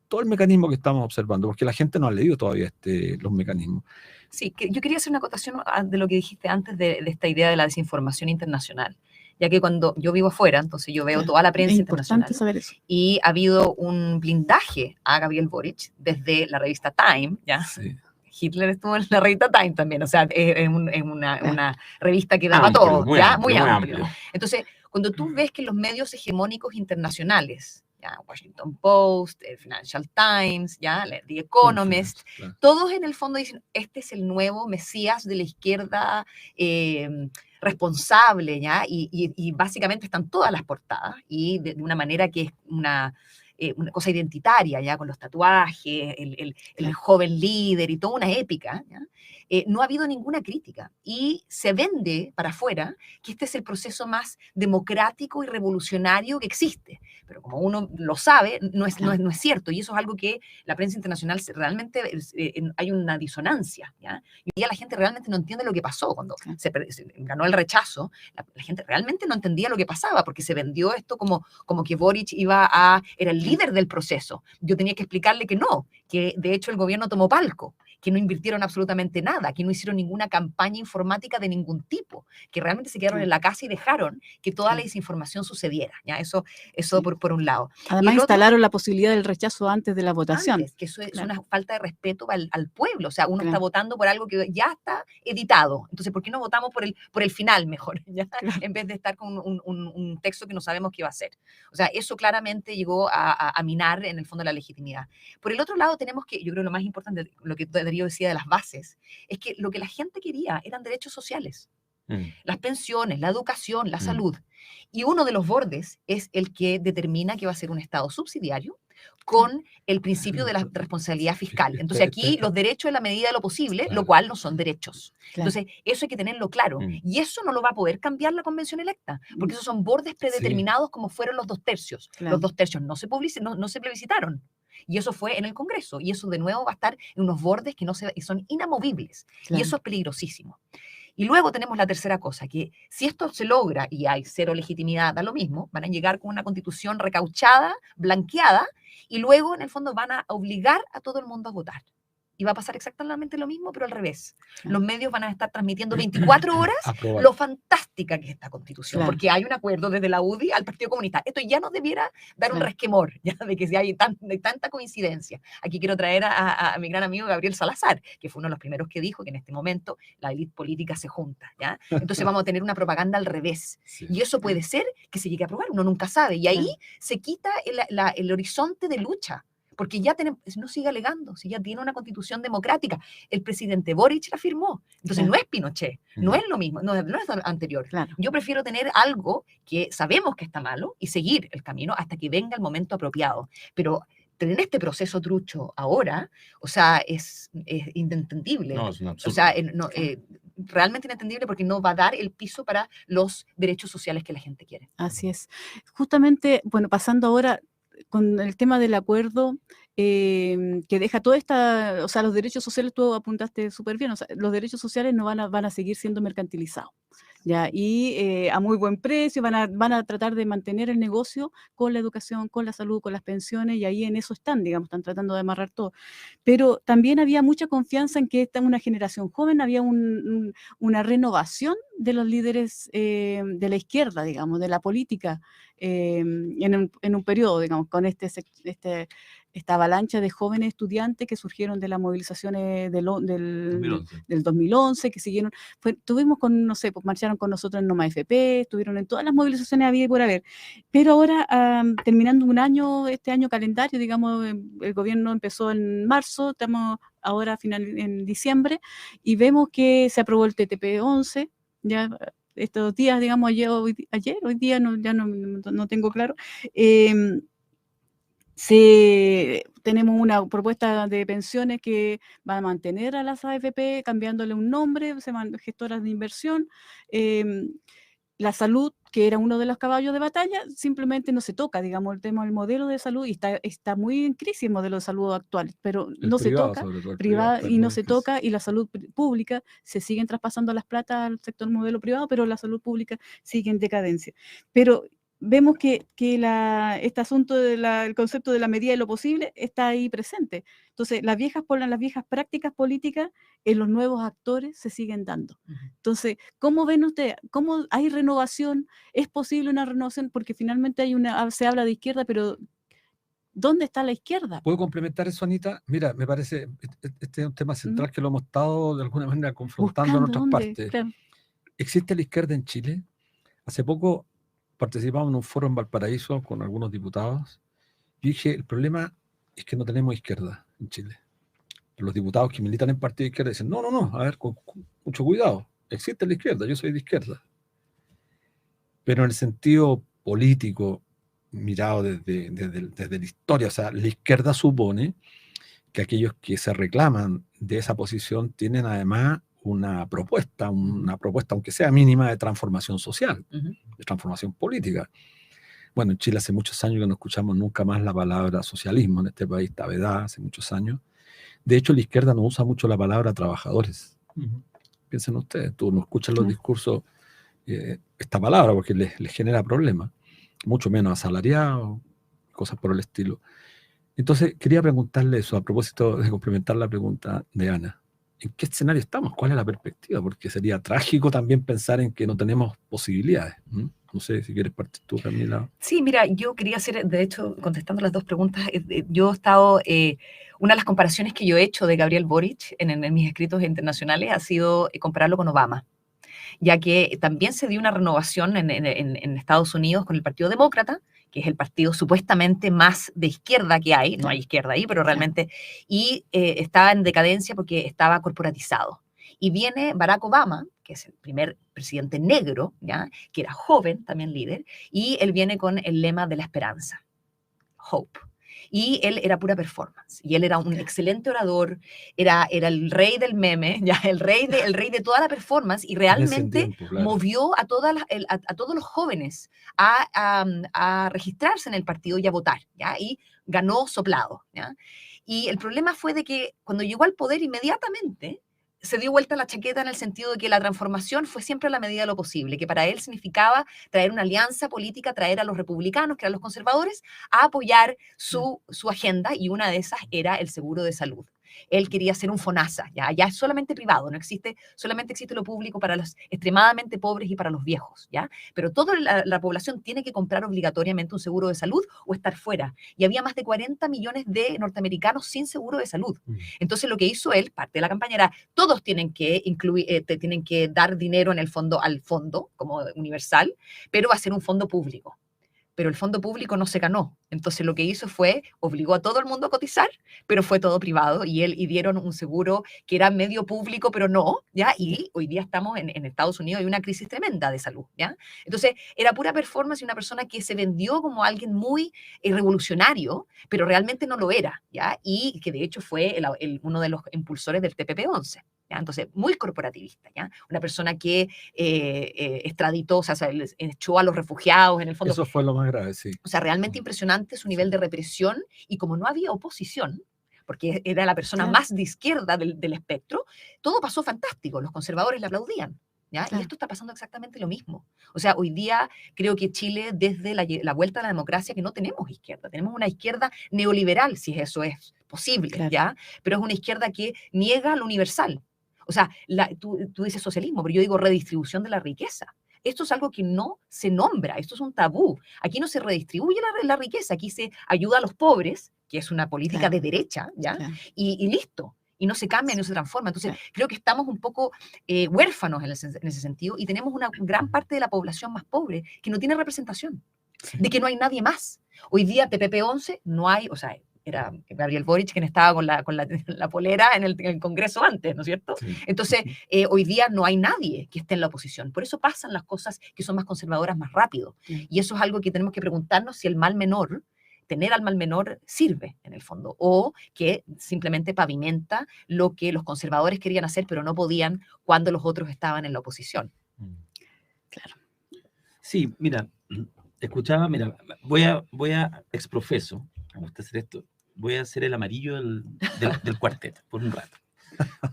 todo el mecanismo que estamos observando, porque la gente no ha leído todavía los mecanismos. Sí, yo quería hacer una acotación de lo que dijiste antes de esta idea de la desinformación internacional, ya que cuando yo vivo afuera, entonces yo veo toda la prensa Es internacional, importante saber eso. y ha habido un blindaje a Gabriel Boric desde la revista Time, ¿ya? Sí. Hitler estuvo en la revista Time también, o sea, es una revista que daba todo, muy ¿ya? amplio, Muy muy amplio. amplio. Entonces, cuando tú ves que los medios hegemónicos internacionales, ¿ya? Washington Post, el Financial Times, ¿ya? The Economist, Claro. todos en el fondo dicen, este es el nuevo Mesías de la izquierda responsable, ¿ya? Y básicamente están todas las portadas, y de una manera que es una cosa identitaria, ya, con los tatuajes, el joven líder y toda una épica, ¿ya? No ha habido ninguna crítica, y se vende para afuera que este es el proceso más democrático y revolucionario que existe, pero como uno lo sabe, no es cierto, y eso es algo que la prensa internacional realmente hay una disonancia, ¿ya? Y hoy día la gente realmente no entiende lo que pasó cuando se ganó el rechazo. La gente realmente no entendía lo que pasaba, porque se vendió esto como que Boric era el líder del proceso. Yo tenía que explicarle que no, que de hecho el gobierno tomó palco, que no invirtieron absolutamente nada, que no hicieron ninguna campaña informática de ningún tipo, que realmente se quedaron en la casa y dejaron que toda la desinformación sucediera, ¿ya? Eso por un lado. Además, instalaron la posibilidad del rechazo antes de la votación. Que eso es una falta de respeto al pueblo. O sea, uno está votando por algo que ya está editado. Entonces, ¿por qué no votamos por el final mejor? ¿Ya? En vez de estar con un texto que no sabemos qué va a ser. O sea, eso claramente llegó a minar en el fondo la legitimidad. Por el otro lado, tenemos que, yo creo lo más importante, lo que Darío decía de las bases, es que lo que la gente quería eran derechos sociales. Las pensiones, la educación, la salud. Y uno de los bordes es el que determina que va a ser un Estado subsidiario con el principio de la responsabilidad fiscal. Entonces aquí los derechos en la medida de lo posible, lo cual no son derechos. Entonces eso hay que tenerlo claro. Y eso no lo va a poder cambiar la convención electa, porque esos son bordes predeterminados como fueron los 2 tercios. Los 2 tercios no se plebiscitaron. Y eso fue en el Congreso. Y eso de nuevo va a estar en unos bordes que son inamovibles. Y eso es peligrosísimo. Y luego tenemos la tercera cosa, que si esto se logra y hay cero legitimidad, da lo mismo, van a llegar con una constitución recauchada, blanqueada, y luego en el fondo van a obligar a todo el mundo a votar. Y va a pasar exactamente lo mismo, pero al revés. Los medios van a estar transmitiendo 24 horas lo fantástica que es esta constitución, porque hay un acuerdo desde la UDI al Partido Comunista. Esto ya nos debiera dar un resquemor, ya, de que hay tanta coincidencia. Aquí quiero traer a mi gran amigo Gabriel Salazar, que fue uno de los primeros que dijo que en este momento la élite política se junta, ¿ya? Entonces vamos a tener una propaganda al revés. Y eso puede ser que se llegue a aprobar, uno nunca sabe. Y ahí se quita el horizonte de lucha. Porque ya no sigue alegando, si ya tiene una constitución democrática. El presidente Boric la firmó. Entonces no es Pinochet, no es lo mismo, no es lo anterior. Yo prefiero tener algo que sabemos que está malo y seguir el camino hasta que venga el momento apropiado. Pero tener este proceso trucho ahora, o sea, es inentendible. No, es un absurdo. O sea, realmente inentendible, porque no va a dar el piso para los derechos sociales que la gente quiere. Así es. Justamente, bueno, pasando ahora con el tema del acuerdo que deja toda esta, o sea, los derechos sociales, tú apuntaste súper bien, o sea, los derechos sociales no van a seguir siendo mercantilizados, ¿ya? Y a muy buen precio van a tratar de mantener el negocio con la educación, con la salud, con las pensiones, y ahí en eso están tratando de amarrar todo. Pero también había mucha confianza en que esta una generación joven, había una renovación de los líderes de la izquierda, digamos, de la política, en un periodo, digamos, con esta avalancha de jóvenes estudiantes que surgieron de las movilizaciones del 2011, que siguieron, tuvimos no sé, pues marcharon con nosotros en Noma FP, estuvieron en todas las movilizaciones había y por haber, pero ahora terminando este año calendario, digamos, el gobierno empezó en marzo, estamos ahora en diciembre, y vemos que se aprobó el TTP-11, ya estos días, digamos, hoy día ya no tengo claro, tenemos una propuesta de pensiones que va a mantener a las AFP, cambiándole un nombre, se llaman gestoras de inversión, la salud, que era uno de los caballos de batalla, simplemente no se toca, digamos, el tema del modelo de salud, y está muy en crisis el modelo de salud actual, pero El no se privado, toca, sobre todo, el privado privada, está y no muy se difícil. toca, y la salud pública se siguen traspasando las plata al sector modelo privado, pero la salud pública sigue en decadencia. Pero vemos que este asunto del concepto de la medida de lo posible está ahí presente. Entonces, las viejas prácticas políticas en los nuevos actores se siguen dando. Entonces, ¿cómo ven ustedes? ¿Cómo hay renovación? ¿Es posible una renovación? Porque finalmente se habla de izquierda, pero ¿dónde está la izquierda? ¿Puedo complementar eso, Anita? Mira, me parece, este es un tema central que lo hemos estado de alguna manera confrontando en Buscando otras dónde, partes. claro. ¿Existe la izquierda en Chile? Hace poco participamos en un foro en Valparaíso con algunos diputados. Y dije, el problema es que no tenemos izquierda en Chile. Los diputados que militan en partido de izquierda dicen, no, a ver, con mucho cuidado, existe la izquierda, yo soy de izquierda. Pero en el sentido político, mirado desde la historia, o sea, la izquierda supone que aquellos que se reclaman de esa posición tienen además una propuesta, aunque sea mínima, de transformación social, de transformación política. Bueno, en Chile hace muchos años que no escuchamos nunca más la palabra socialismo, en este país está vedada hace muchos años. De hecho, la izquierda no usa mucho la palabra trabajadores. Piensen ustedes, tú no escuchas los discursos esta palabra porque les genera problemas, mucho menos asalariados, cosas por el estilo. Entonces, quería preguntarle eso a propósito de complementar la pregunta de Ana. ¿En qué escenario estamos? ¿Cuál es la perspectiva? Porque sería trágico también pensar en que no tenemos posibilidades. No sé si quieres partir tú, Camila. Sí, mira, yo quería hacer, de hecho, contestando las dos preguntas, yo he estado, una de las comparaciones que yo he hecho de Gabriel Boric en mis escritos internacionales ha sido compararlo con Obama, ya que también se dio una renovación en Estados Unidos con el Partido Demócrata, que es el partido supuestamente más de izquierda que hay, no hay izquierda ahí, pero realmente, y estaba en decadencia porque estaba corporatizado. Y viene Barack Obama, que es el primer presidente negro, ¿ya? Que era joven, también líder, y él viene con el lema de la esperanza, Hope. Y él era pura performance, y él era un excelente orador, era el rey del meme, ya, el rey de toda la performance, y realmente movió a todos los jóvenes a registrarse en el partido y a votar, ¿ya? Y ganó soplado, ¿ya? Y el problema fue de que cuando llegó al poder inmediatamente se dio vuelta la chaqueta en el sentido de que la transformación fue siempre a la medida de lo posible, que para él significaba traer una alianza política, traer a los republicanos, que eran los conservadores, a apoyar su agenda, y una de esas era el seguro de salud. Él quería ser un FONASA, ya es solamente privado, solamente existe lo público para los extremadamente pobres y para los viejos, ¿ya? Pero toda la población tiene que comprar obligatoriamente un seguro de salud o estar fuera. Y había más de 40 millones de norteamericanos sin seguro de salud. Entonces lo que hizo él, parte de la campaña era, todos tienen que tienen que dar dinero en el fondo al fondo, como universal, pero va a ser un fondo público. Pero el fondo público no se ganó. Entonces lo que hizo fue, obligó a todo el mundo a cotizar, pero fue todo privado, y dieron un seguro que era medio público, pero no, ¿ya? Y hoy día estamos en Estados Unidos, hay una crisis tremenda de salud, ¿ya? Entonces era pura performance y una persona que se vendió como alguien muy revolucionario, pero realmente no lo era, ¿ya? Y que de hecho fue uno de los impulsores del TPP-11. ¿Ya? Entonces, muy corporativista, ¿ya? Una persona que extraditó, o sea, echó a los refugiados, en el fondo. Eso fue lo más grave, sí. O sea, realmente impresionante su nivel de represión, y como no había oposición, porque era la persona más de izquierda del espectro, todo pasó fantástico, los conservadores le aplaudían, ¿ya? Y esto está pasando exactamente lo mismo. O sea, hoy día creo que Chile, desde la vuelta a la democracia, que no tenemos izquierda, tenemos una izquierda neoliberal, si eso es posible, ¿ya? Pero es una izquierda que niega lo universal. O sea, tú dices socialismo, pero yo digo redistribución de la riqueza. Esto es algo que no se nombra, esto es un tabú. Aquí no se redistribuye la riqueza, aquí se ayuda a los pobres, que es una política de derecha, ¿ya? Y listo. Y no se cambia, no se transforma. Entonces, creo que estamos un poco huérfanos en ese sentido, y tenemos una gran parte de la población más pobre que no tiene representación, de que no hay nadie más. Hoy día, TPP-11, no hay, o sea, era Gabriel Boric quien estaba con la polera en el Congreso antes, ¿no es cierto? Sí. Entonces, hoy día no hay nadie que esté en la oposición. Por eso pasan las cosas que son más conservadoras más rápido. Y eso es algo que tenemos que preguntarnos, si el mal menor, tener al mal menor, sirve en el fondo, o que simplemente pavimenta lo que los conservadores querían hacer, pero no podían cuando los otros estaban en la oposición. Claro. Sí, mira, escuchaba, mira, voy a exprofeso, me gusta hacer esto, voy a hacer el amarillo del cuarteto por un rato.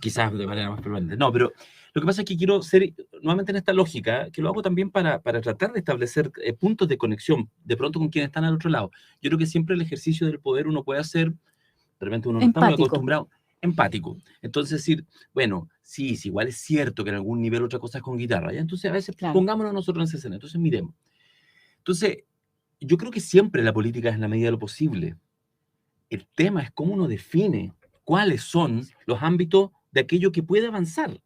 Quizás de manera más permanente. No, pero lo que pasa es que quiero ser nuevamente en esta lógica, que lo hago también para tratar de establecer puntos de conexión, de pronto con quienes están al otro lado. Yo creo que siempre el ejercicio del poder uno puede hacer, de repente uno no está muy Empático. acostumbrado, empático. Entonces decir, bueno, sí, igual es cierto que en algún nivel otra cosa es con guitarra, ¿ya? Entonces a veces Claro. pongámonos nosotros en esa escena, entonces miremos. Entonces, yo creo que siempre la política es en la medida de lo posible. El tema es cómo uno define cuáles son los ámbitos de aquello que puede avanzar.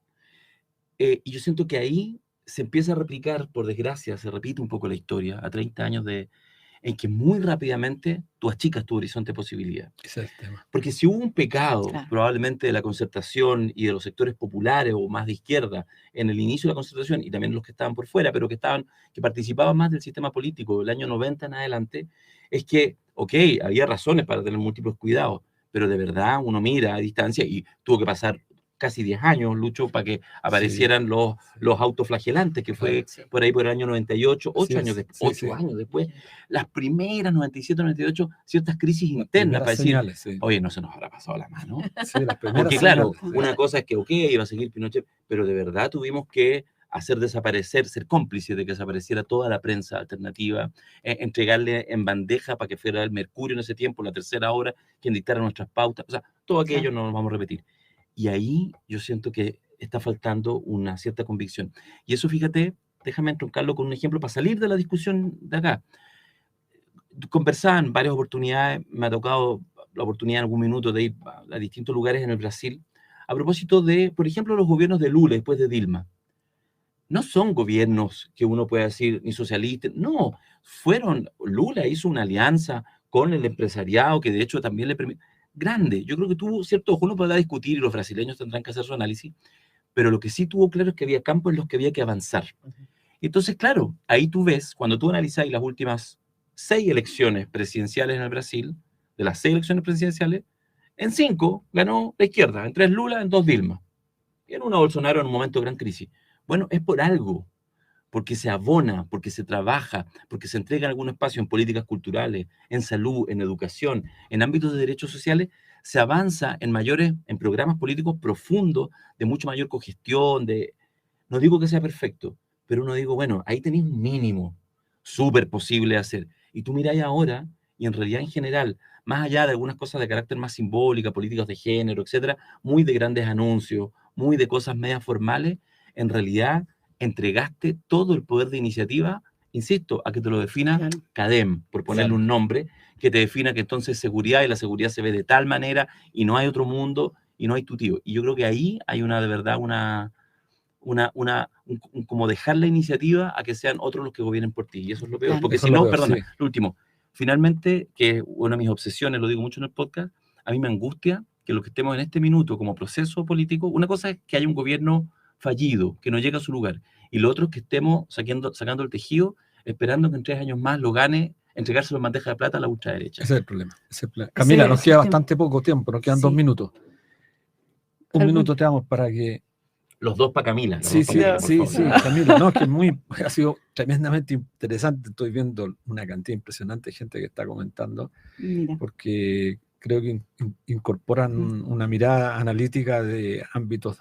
Y yo siento que ahí se empieza a replicar, por desgracia, se repite un poco la historia a 30 años en que muy rápidamente tú achicas tu horizonte de posibilidad. Ese es el tema. Porque si hubo un pecado, Claro. probablemente de la concertación y de los sectores populares o más de izquierda en el inicio de la concertación y también los que estaban por fuera, pero que participaban más del sistema político del año 90 en adelante, es que, ok, había razones para tener múltiples cuidados, pero de verdad uno mira a distancia y tuvo que pasar casi 10 años, Lucho, para que aparecieran los autoflagelantes, que fue por ahí por el año 98, 8 años después, las primeras 97, 98, ciertas crisis internas para decir, señales, sí. oye, no se nos habrá pasado la mano. Sí, las primeras Porque claro, señales, sí. una cosa es que, ok, iba a seguir Pinochet, pero de verdad tuvimos que hacer desaparecer, ser cómplices de que desapareciera toda la prensa alternativa, entregarle en bandeja para que fuera el Mercurio en ese tiempo, la Tercera Hora, quien dictara nuestras pautas, o sea, todo aquello no lo vamos a repetir. Y ahí yo siento que está faltando una cierta convicción. Y eso, fíjate, déjame entroncarlo con un ejemplo para salir de la discusión de acá. Conversaba en varias oportunidades, me ha tocado la oportunidad en algún minuto de ir a distintos lugares en el Brasil, a propósito de, por ejemplo, los gobiernos de Lula después de Dilma. No son gobiernos que uno pueda decir ni socialistas, no, Lula hizo una alianza con el empresariado que de hecho también le permite, grande, yo creo que tuvo cierto ojo, uno podrá discutir y los brasileños tendrán que hacer su análisis, pero lo que sí tuvo claro es que había campos en los que había que avanzar. Entonces, claro, ahí tú ves, cuando tú analizáis las últimas 6 elecciones presidenciales en el Brasil, de las 6 elecciones presidenciales, en 5 ganó la izquierda, en 3 Lula, en 2 Dilma, y en una Bolsonaro en un momento de gran crisis. Bueno, es por algo, porque se abona, porque se trabaja, porque se entrega en algún espacio en políticas culturales, en salud, en educación, en ámbitos de derechos sociales, se avanza en programas políticos profundos, de mucho mayor cogestión, no digo que sea perfecto, pero uno digo, bueno, ahí tenéis un mínimo súper posible de hacer. Y tú miráis ahora, y en realidad en general, más allá de algunas cosas de carácter más simbólica, políticas de género, etcétera, muy de grandes anuncios, muy de cosas medias formales, en realidad entregaste todo el poder de iniciativa, insisto, a que te lo defina CADEM, por ponerle un nombre, que te defina que entonces seguridad, y la seguridad se ve de tal manera, y no hay otro mundo, y no hay tu tío. Y yo creo que ahí hay de verdad como dejar la iniciativa a que sean otros los que gobiernen por ti, y eso es lo peor, Claro. porque Eso si es lo no, peor, perdona, sí. lo último, finalmente, que es una de mis obsesiones, lo digo mucho en el podcast, a mí me angustia que lo que estemos en este minuto como proceso político, una cosa es que haya un gobierno fallido, que no llega a su lugar, y lo otro es que estemos sacando el tejido, esperando que en 3 años más lo gane, entregárselo en bandeja de plata a la ultraderecha. Ese es el problema. Camila, nos queda bastante poco tiempo, nos quedan 2 minutos. Un minuto te damos para que... Los dos para Camila. Sí, por favor. Camila, no, es que ha sido tremendamente interesante. Estoy viendo una cantidad impresionante de gente que está comentando, porque creo que incorporan una mirada analítica de ámbitos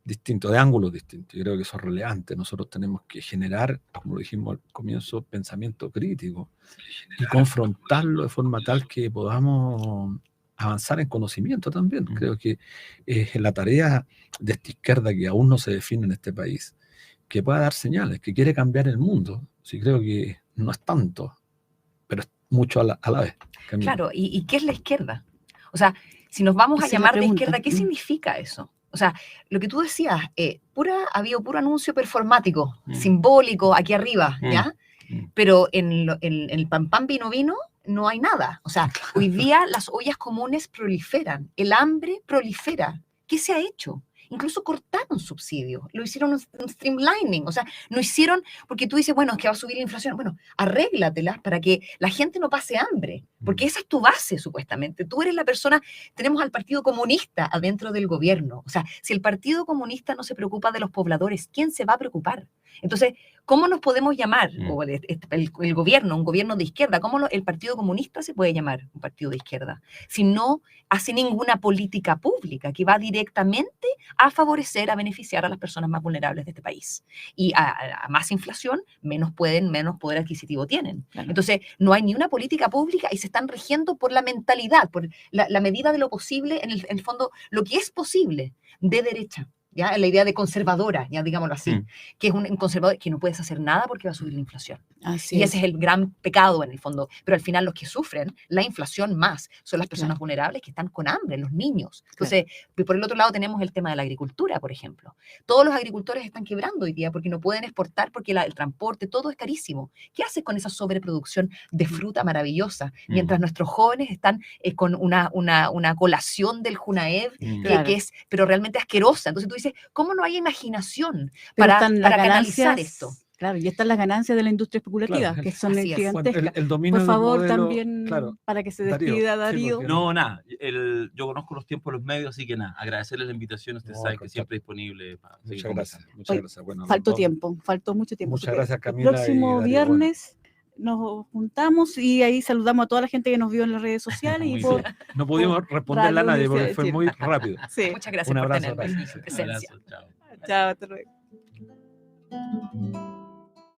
distintos, de ángulos distintos. Yo creo que eso es relevante. Nosotros tenemos que generar, como lo dijimos al comienzo, pensamiento crítico y confrontarlo de forma tal que podamos avanzar en conocimiento también. Creo que es la tarea de esta izquierda que aún no se define en este país, que pueda dar señales, que quiere cambiar el mundo. Sí, creo que no es tanto, pero es mucho a la vez. Camila. Claro, ¿y qué es la izquierda? O sea, si nos vamos a llamar de izquierda, ¿qué significa eso? O sea, lo que tú decías, ha habido puro anuncio performático, simbólico, aquí arriba, ¿ya? Pero en el pan pan vino vino no hay nada. O sea, hoy día las ollas comunes proliferan, el hambre prolifera. ¿Qué se ha hecho? Incluso cortaron subsidios, lo hicieron un streamlining, o sea, no hicieron, porque tú dices, bueno, es que va a subir la inflación, bueno, arréglatelas para que la gente no pase hambre, porque esa es tu base, supuestamente. Tú eres la persona, tenemos al Partido Comunista adentro del gobierno, o sea, si el Partido Comunista no se preocupa de los pobladores, ¿quién se va a preocupar? Entonces, ¿cómo nos podemos llamar? Mm. O el gobierno, un gobierno de izquierda, ¿cómo el Partido Comunista se puede llamar un partido de izquierda? Si no hace ninguna política pública que va directamente a favorecer, a beneficiar a las personas más vulnerables de este país. Y a más inflación, menos poder adquisitivo tienen. Claro. Entonces, no hay ni una política pública y se están rigiendo por la mentalidad, por la medida de lo posible, en el fondo, lo que es posible de derecha. ¿Ya? La idea de conservadora, ya digámoslo así, Mm. que es un conservador que no puedes hacer nada porque va a subir la inflación. Así Y es. ese es el gran pecado en el fondo. Pero al final los que sufren la inflación más son las personas Claro. vulnerables que están con hambre, los niños. Entonces, por el otro lado tenemos el tema de la agricultura, por ejemplo. Todos los agricultores están quebrando hoy día porque no pueden exportar porque el transporte, todo es carísimo. ¿Qué haces con esa sobreproducción de fruta maravillosa? Mientras nuestros jóvenes están con una colación del Junaev Mm. Claro. que es, pero realmente asquerosa. Entonces tú dices, ¿cómo no hay imaginación Pero para están las canalizar ganancias, esto? claro, y están las ganancias de la industria especulativa, Claro, que son así es. gigantescas. Bueno, el dominio Por del favor, modelo, también, claro, para que se Darío, despida sí, Darío. porque- No, nada. Yo conozco los tiempos de los medios, así que nada. Agradecerle la invitación. Usted No, sabe al que contrario. siempre es disponible para seguir Muchas conversando. gracias, muchas Oye, gracias. Bueno, Faltó los dos- tiempo, faltó mucho tiempo. Muchas Así que gracias, Camila el próximo y Darío, viernes nos juntamos y ahí saludamos a toda la gente que nos vio en las redes sociales y Muy por... bien. No pudimos responderle a Radio nadie porque Universidad fue de muy rápido. Sí. Muchas gracias Un por abrazo, tenerme gracias. en su Un presencia. abrazo, chao. Chao, hasta luego.